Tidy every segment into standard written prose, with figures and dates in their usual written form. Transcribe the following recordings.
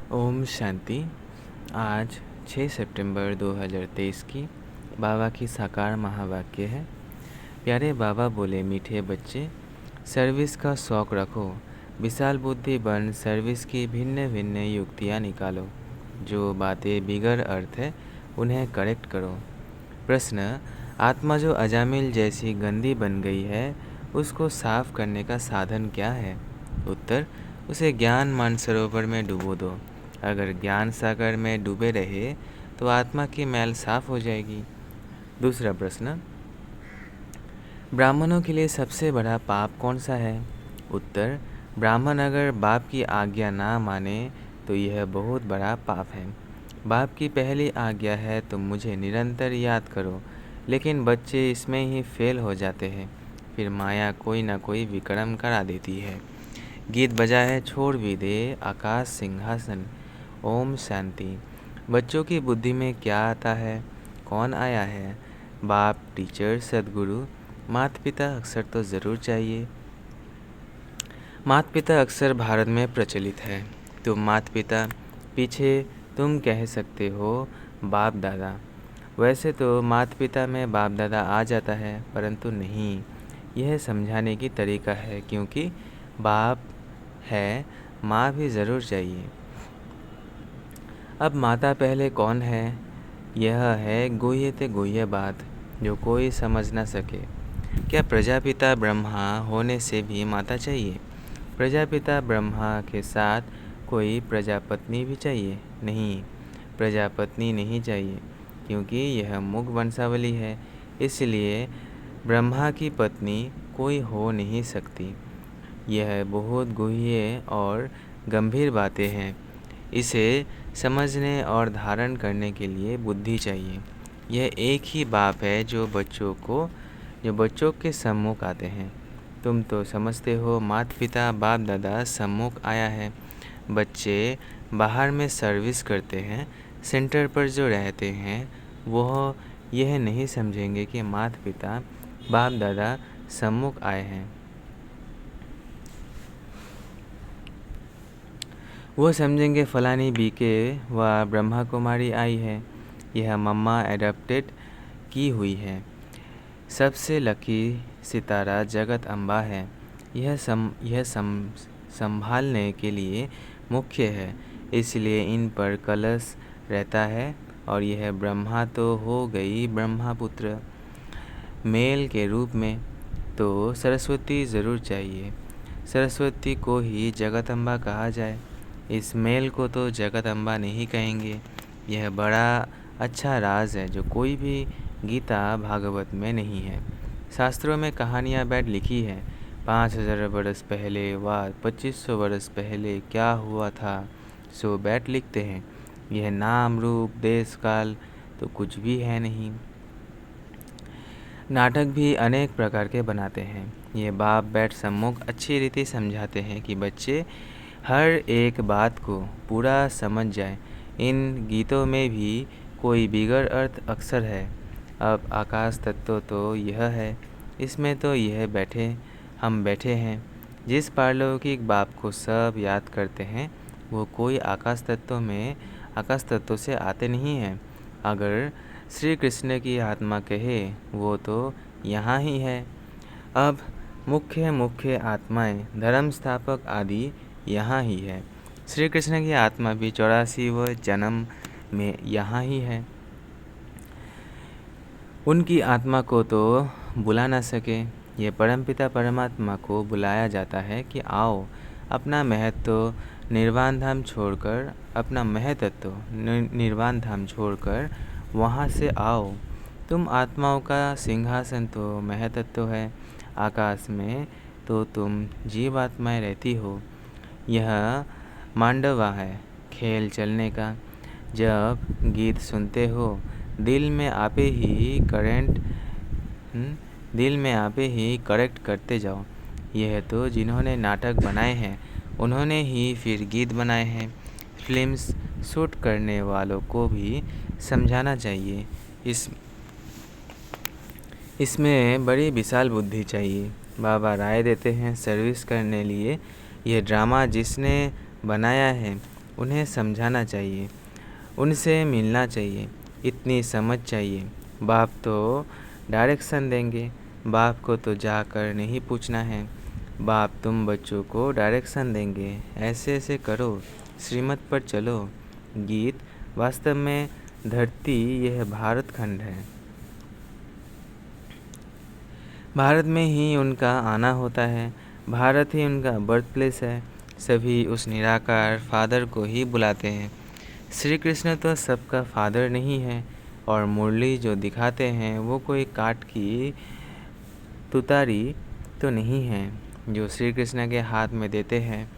ओम शांति। आज 6 सितंबर 2023 की बाबा की साकार महावाक्य है। प्यारे बाबा बोले, मीठे बच्चे सर्विस का शौक़ रखो, विशाल बुद्धि बन सर्विस की भिन्न भिन्न युक्तियाँ निकालो, जो बातें बिगर अर्थ है उन्हें करेक्ट करो। प्रश्न: आत्मा जो अजामिल जैसी गंदी बन गई है, उसको साफ करने का साधन क्या है? उत्तर: उसे ज्ञान मानसरोवर में डुबो दो। अगर ज्ञान सागर में डूबे रहे तो आत्मा की मैल साफ हो जाएगी। दूसरा प्रश्न: ब्राह्मणों के लिए सबसे बड़ा पाप कौन सा है? उत्तर: ब्राह्मण अगर बाप की आज्ञा ना माने तो यह बहुत बड़ा पाप है। बाप की पहली आज्ञा है तुम मुझे निरंतर याद करो, लेकिन बच्चे इसमें ही फेल हो जाते हैं। फिर माया कोई ना कोई विक्रम करा देती है। गीत बजा है छोड़ भी दे आकाश सिंहासन। ओम शांति। बच्चों की बुद्धि में क्या आता है? कौन आया है? बाप, टीचर, सदगुरु, माता पिता अक्सर तो ज़रूर चाहिए। माता पिता अक्सर भारत में प्रचलित है। तो माता पिता पीछे तुम कह सकते हो बाप दादा। वैसे तो माता पिता में बाप दादा आ जाता है, परंतु नहीं, यह समझाने की तरीका है, क्योंकि बाप है, माँ भी ज़रूर चाहिए। अब माता पहले कौन है? यह है गुह्य ते गुह्य बात, जो कोई समझ न सके। क्या प्रजापिता ब्रह्मा होने से भी माता चाहिए? प्रजापिता ब्रह्मा के साथ कोई प्रजापत्नी भी चाहिए? नहीं, प्रजापत्नी नहीं चाहिए, क्योंकि यह मुख वंशावली है, इसलिए ब्रह्मा की पत्नी कोई हो नहीं सकती। यह बहुत गुह्य और गंभीर बातें हैं। इसे समझने और धारण करने के लिए बुद्धि चाहिए। यह एक ही बाप है जो बच्चों के सम्मुख आते हैं। तुम तो समझते हो माता पिता बाप दादा सम्मुख आया है। बच्चे बाहर में सर्विस करते हैं, सेंटर पर जो रहते हैं वह यह नहीं समझेंगे कि माता पिता बाप दादा सम्मुख आए हैं। वो समझेंगे फलानी बीके व ब्रह्मा कुमारी आई है, यह मम्मा एडप्टेड की हुई है। सबसे लकी सितारा जगत अम्बा है। यह संभालने के लिए मुख्य है, इसलिए इन पर कलश रहता है। और यह ब्रह्मा तो हो गई ब्रह्मापुत्र मेल के रूप में, तो सरस्वती ज़रूर चाहिए। सरस्वती को ही जगत अम्बा कहा जाए। इस मेल को तो जगत अम्बा नहीं कहेंगे। यह बड़ा अच्छा राज है जो कोई भी गीता भागवत में नहीं है। शास्त्रों में कहानियाँ बैठ लिखी है। 5000 बरस पहले व 2500 बरस पहले क्या हुआ था, सो बैठ लिखते हैं। यह नाम रूप देश काल तो कुछ भी है नहीं। नाटक भी अनेक प्रकार के बनाते हैं। ये बाप बैठ सम्मुख अच्छी रीति समझाते हैं कि बच्चे हर एक बात को पूरा समझ जाए। इन गीतों में भी कोई बिगर अर्थ अक्सर है। अब आकाश तत्व तो यह है, इसमें तो हम बैठे हैं। जिस पारलौकिक बाप को सब याद करते हैं, वो कोई आकाश तत्व से आते नहीं हैं। अगर श्री कृष्ण की आत्मा कहे, वो तो यहाँ ही है। अब मुख्य आत्माएं, धर्म स्थापक आदि यहाँ ही है। श्री कृष्ण की आत्मा भी 84वें जन्म में यहाँ ही है। उनकी आत्मा को तो बुला ना सके। ये परमपिता परमात्मा को बुलाया जाता है कि आओ, अपना महत्व निर्वाण धाम छोड़कर वहाँ से आओ। तुम आत्माओं का सिंहासन तो महतत्व है आकाश में, तो तुम जीवात्माएं रहती हो। यह मांडवा है, खेल चलने का। जब गीत सुनते हो, दिल में आपे ही करेक्ट करते जाओ। यह तो जिन्होंने नाटक बनाए हैं, उन्होंने ही फिर गीत बनाए हैं। फिल्म्स शूट करने वालों को भी समझाना चाहिए। इसमें बड़ी विशाल बुद्धि चाहिए। बाबा राय देते हैं सर्विस करने लिए। यह ड्रामा जिसने बनाया है उन्हें समझाना चाहिए, उनसे मिलना चाहिए, इतनी समझ चाहिए। बाप तो डायरेक्शन देंगे, बाप को तो जाकर नहीं पूछना है। बाप तुम बच्चों को डायरेक्शन देंगे, ऐसे ऐसे करो, श्रीमत पर चलो। गीत वास्तव में धरती यह भारत खंड है। भारत में ही उनका आना होता है, भारत ही उनका बर्थ प्लेस है। सभी उस निराकार फादर को ही बुलाते हैं। श्री कृष्ण तो सबका फादर नहीं है, और मुरली जो दिखाते हैं वो कोई काठ की तुतारी तो नहीं है जो श्री कृष्ण के हाथ में देते हैं।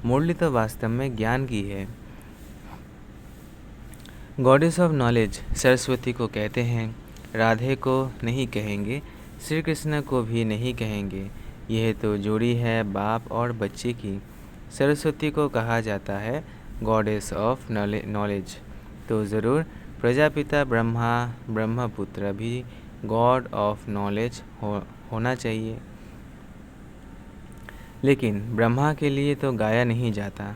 मुरली तो वास्तव में ज्ञान की है। गॉडेस ऑफ नॉलेज सरस्वती को कहते हैं। राधे को नहीं कहेंगे, श्री कृष्ण को भी नहीं कहेंगे। यह तो जोड़ी है बाप और बच्चे की। सरस्वती को कहा जाता है गॉडेस ऑफ नॉलेज, तो ज़रूर प्रजापिता ब्रह्मा ब्रह्मपुत्र भी गॉड ऑफ नॉलेज होना चाहिए। लेकिन ब्रह्मा के लिए तो गाया नहीं जाता।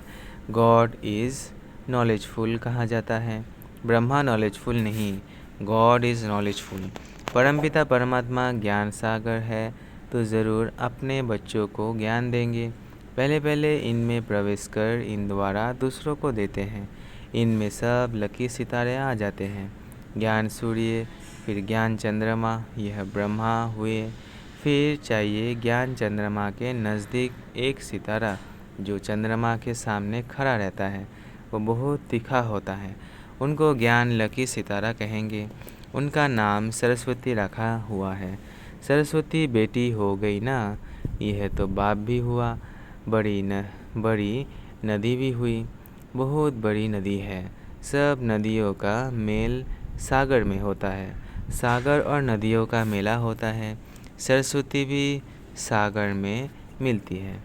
गॉड इज़ नॉलेजफुल कहा जाता है, ब्रह्मा नॉलेजफुल नहीं, गॉड इज़ नॉलेजफुल। परमपिता परमात्मा ज्ञान सागर है, तो ज़रूर अपने बच्चों को ज्ञान देंगे। पहले पहले इनमें प्रवेश कर इन द्वारा दूसरों को देते हैं। इनमें सब लकी सितारे आ जाते हैं। ज्ञान सूर्य, फिर ज्ञान चंद्रमा, यह ब्रह्मा हुए। फिर चाहिए ज्ञान चंद्रमा के नज़दीक एक सितारा जो चंद्रमा के सामने खड़ा रहता है, वो बहुत तीखा होता है। उनको ज्ञान लकी सितारा कहेंगे। उनका नाम सरस्वती रखा हुआ है। सरस्वती बेटी हो गई ना, यह तो बाप भी हुआ। बड़ी नदी भी हुई, बहुत बड़ी नदी है। सब नदियों का मेल सागर में होता है। सागर और नदियों का मेला होता है। सरस्वती भी सागर में मिलती है।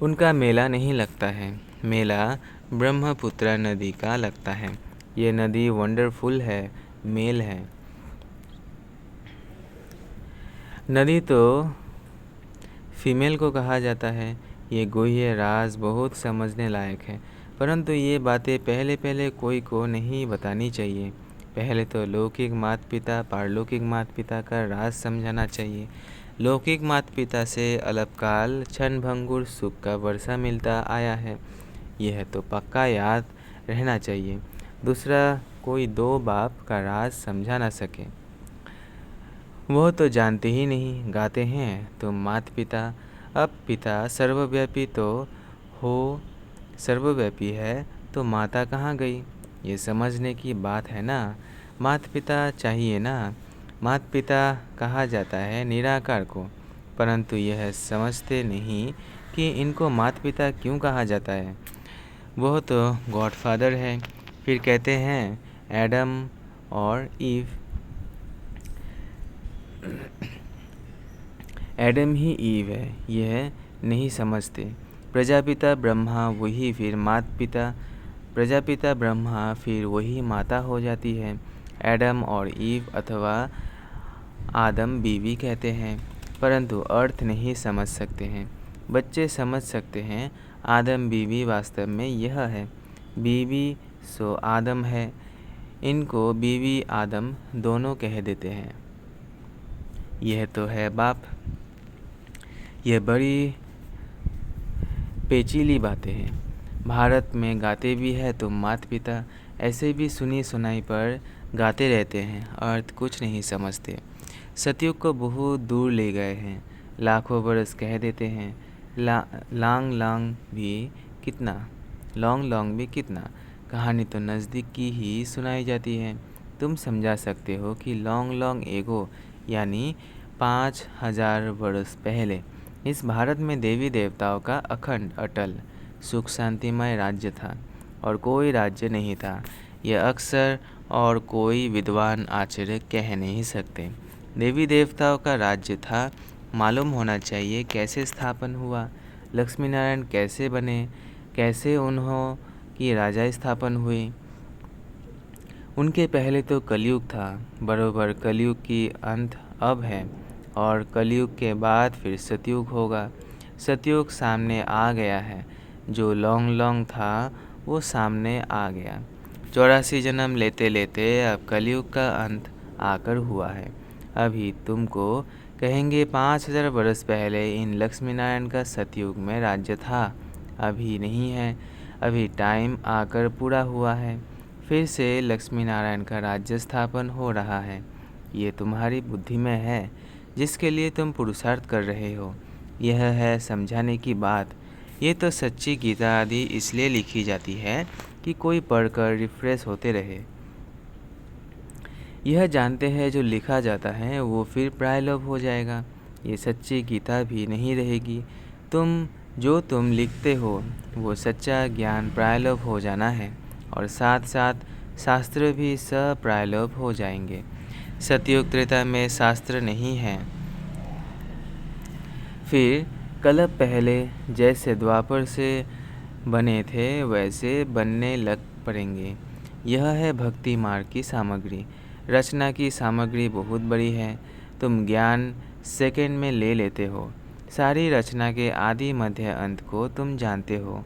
उनका मेला नहीं लगता है, मेला ब्रह्मपुत्र नदी का लगता है। ये नदी वंडरफुल है, मेल है। नदी तो फीमेल को कहा जाता है। ये गुह्य राज बहुत समझने लायक है, परंतु ये बातें पहले पहले कोई को नहीं बतानी चाहिए। पहले तो लौकिक माता पिता पारलौकिक माता पिता का राज समझाना चाहिए। लौकिक माता पिता से अल्पकाल क्षणभंगुर सुख का वर्षा मिलता आया है, यह तो पक्का याद रहना चाहिए। दूसरा, कोई दो बाप का राज समझा ना सके, वो तो जानते ही नहीं। गाते हैं तो माता पिता, अब पिता सर्वव्यापी तो हो, सर्वव्यापी है तो माता कहाँ गई, ये समझने की बात है ना। माता पिता चाहिए ना। माता पिता कहा जाता है निराकार को, परंतु यह समझते नहीं कि इनको माता पिता क्यों कहा जाता है। वह तो गॉडफादर है। फिर कहते हैं एडम और ईव, एडम ही ईव है, यह नहीं समझते। प्रजापिता ब्रह्मा वही फिर माता पिता, प्रजापिता ब्रह्मा फिर वही माता हो जाती है। एडम और ईव अथवा आदम बीवी कहते हैं, परंतु अर्थ नहीं समझ सकते हैं। बच्चे समझ सकते हैं। आदम बीवी वास्तव में यह है। बीवी सो आदम है, इनको बीवी आदम दोनों कह देते हैं। यह तो है बाप। यह बड़ी पेचीली बातें हैं। भारत में गाते भी है तो माता पिता, ऐसे भी सुनी सुनाई पर गाते रहते हैं, अर्थ कुछ नहीं समझते। सतयुग को बहुत दूर ले गए हैं, लाखों बरस कह देते हैं। लॉन्ग लॉन्ग भी कितना, कहानी तो नज़दीक की ही सुनाई जाती है। तुम समझा सकते हो कि लॉन्ग एगो यानी 5000 वर्ष पहले इस भारत में देवी देवताओं का अखंड अटल सुख शांतिमय राज्य था, और कोई राज्य नहीं था। यह अक्सर और कोई विद्वान आचार्य कह नहीं सकते। देवी देवताओं का राज्य था। मालूम होना चाहिए कैसे स्थापन हुआ, लक्ष्मी नारायण कैसे बने, कैसे उन्हों की राजा स्थापन हुई। उनके पहले तो कलयुग था, बरोबर कलयुग की अंत अब है, और कलयुग के बाद फिर सतयुग होगा। सतयुग सामने आ गया है। जो लॉन्ग था वो सामने आ गया। 84 जन्म लेते लेते अब कलयुग का अंत आकर हुआ है। अभी तुमको कहेंगे 5000 वर्ष पहले इन लक्ष्मी नारायण का सतयुग में राज्य था। अभी नहीं है, अभी टाइम आकर पूरा हुआ है। फिर से लक्ष्मी नारायण का राज्य स्थापन हो रहा है। ये तुम्हारी बुद्धि में है, जिसके लिए तुम पुरुषार्थ कर रहे हो। यह है समझाने की बात। ये तो सच्ची गीता आदि इसलिए लिखी जाती है कि कोई पढ़कर रिफ्रेश होते रहे। यह जानते हैं जो लिखा जाता है वो फिर प्रायलोप हो जाएगा। ये सच्ची गीता भी नहीं रहेगी। तुम लिखते हो वो सच्चा ज्ञान प्रायलोप हो जाना है, और साथ साथ शास्त्र भी सप्रायलोप हो जाएंगे। सतयुग त्रेता में शास्त्र नहीं है। फिर कल्प पहले जैसे द्वापर से बने थे वैसे बनने लग पड़ेंगे। यह है भक्ति मार्ग की सामग्री। रचना की सामग्री बहुत बड़ी है। तुम ज्ञान सेकंड में ले लेते हो। सारी रचना के आदि मध्य अंत को तुम जानते हो।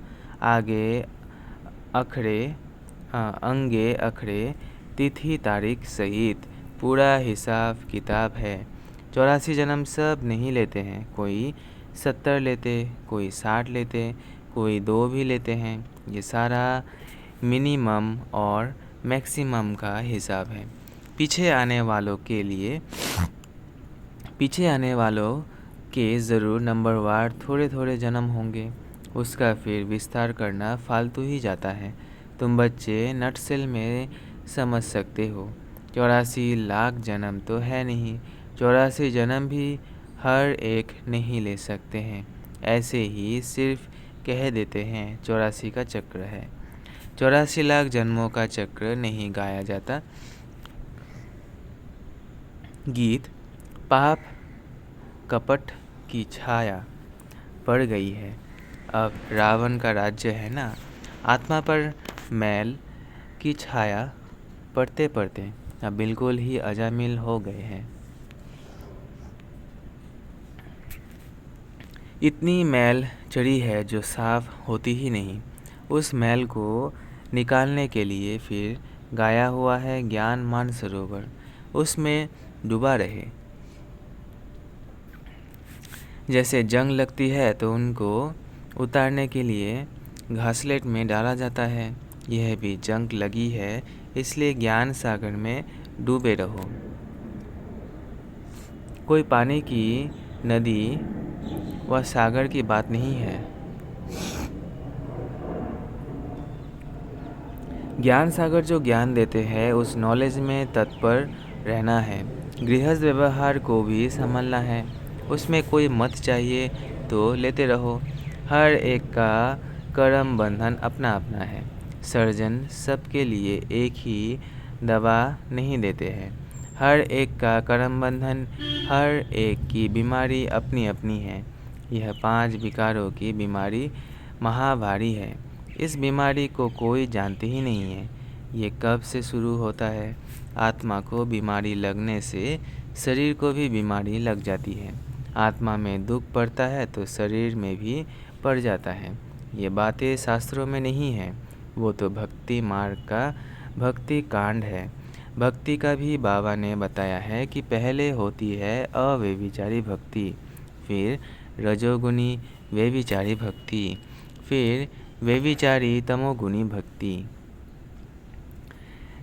अंगे अखड़े तिथि तारीख सहित पूरा हिसाब किताब है। 84 जन्म सब नहीं लेते हैं। कोई 70 लेते, कोई 60 लेते, कोई 2 भी लेते हैं। ये सारा मिनिमम और मैक्सिमम का हिसाब है। पीछे आने वालों के ज़रूर नंबरवार थोड़े थोड़े जन्म होंगे। उसका फिर विस्तार करना फालतू ही जाता है। तुम बच्चे नटसेल में समझ सकते हो। 84 लाख जन्म तो है नहीं। 84 जन्म भी हर एक नहीं ले सकते हैं। ऐसे ही सिर्फ कह देते हैं 84 का चक्र है। 84 लाख जन्मों का चक्र नहीं गाया जाता। गीत पाप कपट की छाया पड़ गई है। अब रावण का राज्य है ना। आत्मा पर मैल की छाया पड़ते पड़ते अब बिल्कुल ही अजामिल हो गए हैं। इतनी मैल चढ़ी है जो साफ होती ही नहीं। उस मैल को निकालने के लिए फिर गाया हुआ है ज्ञान मानसरोवर। उसमें डूबा रहे। जैसे जंग लगती है तो उनको उतारने के लिए घासलेट में डाला जाता है। यह भी जंग लगी है, इसलिए ज्ञान सागर में डूबे रहो। कोई पानी की नदी व सागर की बात नहीं है। ज्ञान सागर जो ज्ञान देते हैं उस नॉलेज में तत्पर रहना है। गृहस्थ व्यवहार को भी संभालना है। उसमें कोई मत चाहिए तो लेते रहो। हर एक का कर्म बंधन अपना अपना है। सर्जन सबके लिए एक ही दवा नहीं देते हैं। हर एक का कर्म बंधन, हर एक की बीमारी अपनी अपनी है। यह 5 विकारों की बीमारी महाभारी है। इस बीमारी को कोई जानते ही नहीं है। ये कब से शुरू होता है। आत्मा को बीमारी लगने से शरीर को भी बीमारी लग जाती है। आत्मा में दुख पड़ता है तो शरीर में भी पड़ जाता है। ये बातें शास्त्रों में नहीं है। वो तो भक्ति मार्ग का भक्ति कांड है। भक्ति का भी बाबा ने बताया है कि पहले होती है अव्यभिचारी भक्ति, फिर रजोगुनी व्यभिचारी भक्ति, फिर व्यभिचारी तमोगुनी भक्ति।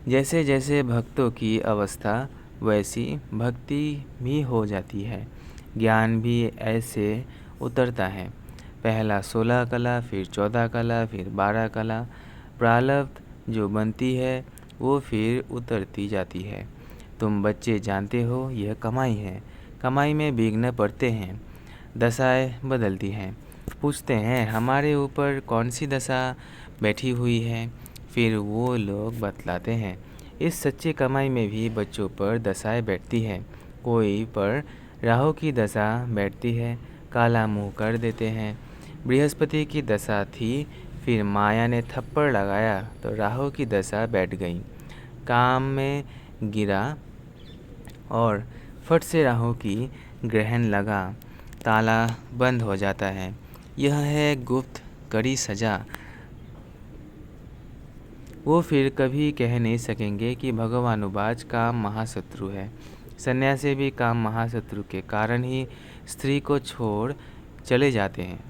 जैसे जैसे भक्तों की अवस्था वैसी भक्ति भी हो जाती है। ज्ञान भी ऐसे उतरता है। पहला 16 कला, फिर 14 कला, फिर 12 कला। प्रारब्ध जो बनती है वो फिर उतरती जाती है। तुम बच्चे जानते हो यह कमाई है। कमाई में विघ्न पड़ते हैं। दशाएं बदलती हैं। पूछते हैं हमारे ऊपर कौन सी दशा बैठी हुई है। फिर वो लोग बतलाते हैं इस सच्ची कमाई में भी बच्चों पर दशाएं बैठती है। कोई पर राहु की दशा बैठती है, काला मुंह कर देते हैं। बृहस्पति की दशा थी, फिर माया ने थप्पड़ लगाया तो राहु की दशा बैठ गई। काम में गिरा और फट से राहु की ग्रहण लगा, ताला बंद हो जाता है। यह है गुप्त कड़ी सजा। वो फिर कभी कह नहीं सकेंगे कि भगवानुवाच काम महाशत्रु है। सन्यासी भी काम महाशत्रु के कारण ही स्त्री को छोड़ चले जाते हैं।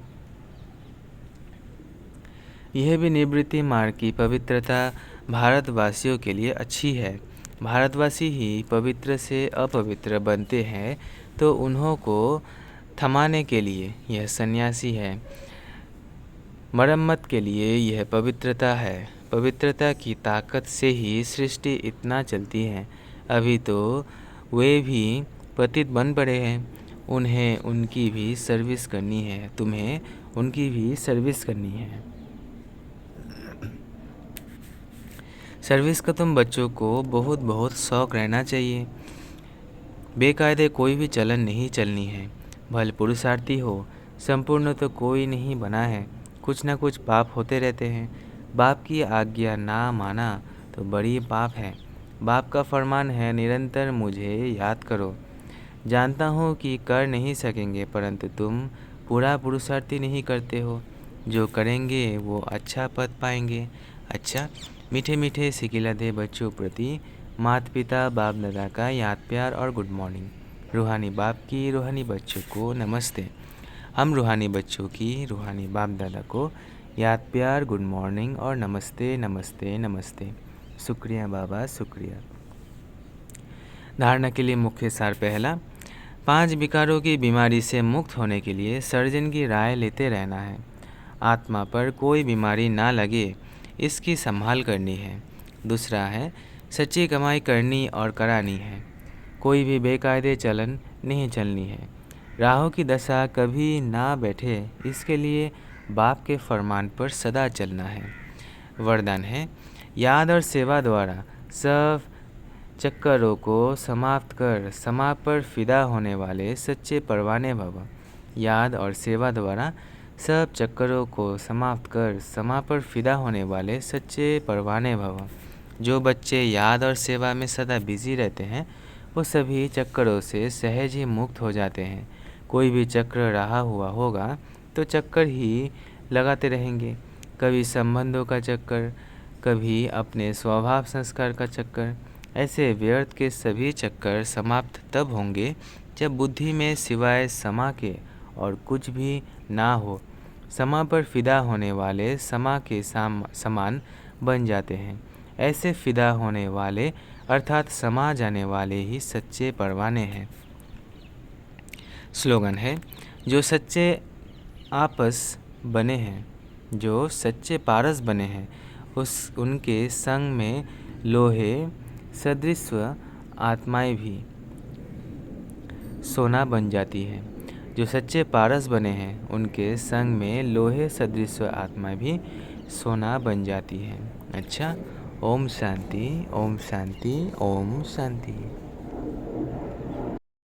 यह भी निवृत्ति मार्ग की पवित्रता भारतवासियों के लिए अच्छी है। भारतवासी ही पवित्र से अपवित्र बनते हैं तो उन्हों को थमाने के लिए यह सन्यासी है। मरम्मत के लिए यह पवित्रता है। पवित्रता की ताकत से ही सृष्टि इतना चलती है। अभी तो वे भी पतित बन पड़े हैं, उन्हें उनकी भी सर्विस करनी है। तुम्हें उनकी भी सर्विस करनी है। सर्विस का तुम बच्चों को बहुत बहुत शौक़ रहना चाहिए। बेकायदे कोई भी चलन नहीं चलनी है। भल पुरुषार्थी हो, संपूर्ण तो कोई नहीं बना है। कुछ न कुछ पाप होते रहते हैं। बाप की आज्ञा ना माना तो बड़ी पाप है। बाप का फरमान है निरंतर मुझे याद करो। जानता हूँ कि कर नहीं सकेंगे, परंतु तुम पूरा पुरुषार्थी नहीं करते हो। जो करेंगे वो अच्छा पद पाएंगे। अच्छा, मीठे मीठे सिकिलधे बच्चों प्रति माता पिता बाप दादा का याद प्यार और गुड मॉर्निंग। रूहानी बाप की रूहानी बच्चों को नमस्ते। हम रूहानी बच्चों की रूहानी बाप दादा को याद प्यार गुड मॉर्निंग और नमस्ते नमस्ते नमस्ते। शुक्रिया बाबा, शुक्रिया। धारणा के लिए मुख्य सार पहला, 5 विकारों की बीमारी से मुक्त होने के लिए सर्जन की राय लेते रहना है। आत्मा पर कोई बीमारी ना लगे, इसकी संभाल करनी है। दूसरा है, सच्ची कमाई करनी और करानी है। कोई भी बेकायदे चलन नहीं चलनी है। राहु की दशा कभी ना बैठे, इसके लिए बाप के फरमान पर सदा चलना है। वरदान है, याद और सेवा द्वारा सब चक्करों को समाप्त कर समा पर फिदा होने वाले सच्चे परवाने भव। याद और सेवा द्वारा सब चक्करों को समाप्त कर समा पर फिदा होने वाले सच्चे परवाने भव। जो बच्चे याद और सेवा में सदा बिजी रहते हैं वो सभी चक्करों से सहज ही मुक्त हो जाते हैं। कोई भी चक्र रहा हुआ होगा तो चक्कर ही लगाते रहेंगे। कभी संबंधों का चक्कर, कभी अपने स्वभाव संस्कार का चक्कर। ऐसे व्यर्थ के सभी चक्कर समाप्त तब होंगे जब बुद्धि में सिवाय समा के और कुछ भी ना हो। समा पर फिदा होने वाले समा के समान बन जाते हैं। ऐसे फिदा होने वाले अर्थात समा जाने वाले ही सच्चे परवाने हैं। स्लोगन है, जो सच्चे आपस बने हैं, जो सच्चे पारस बने हैं, उनके संग में लोहे सदृश आत्माएं भी सोना बन जाती है। जो सच्चे पारस बने हैं उनके संग में लोहे सदृश आत्माएं भी सोना बन जाती है। अच्छा, ओम शांति, ओम शांति, ओम शांति।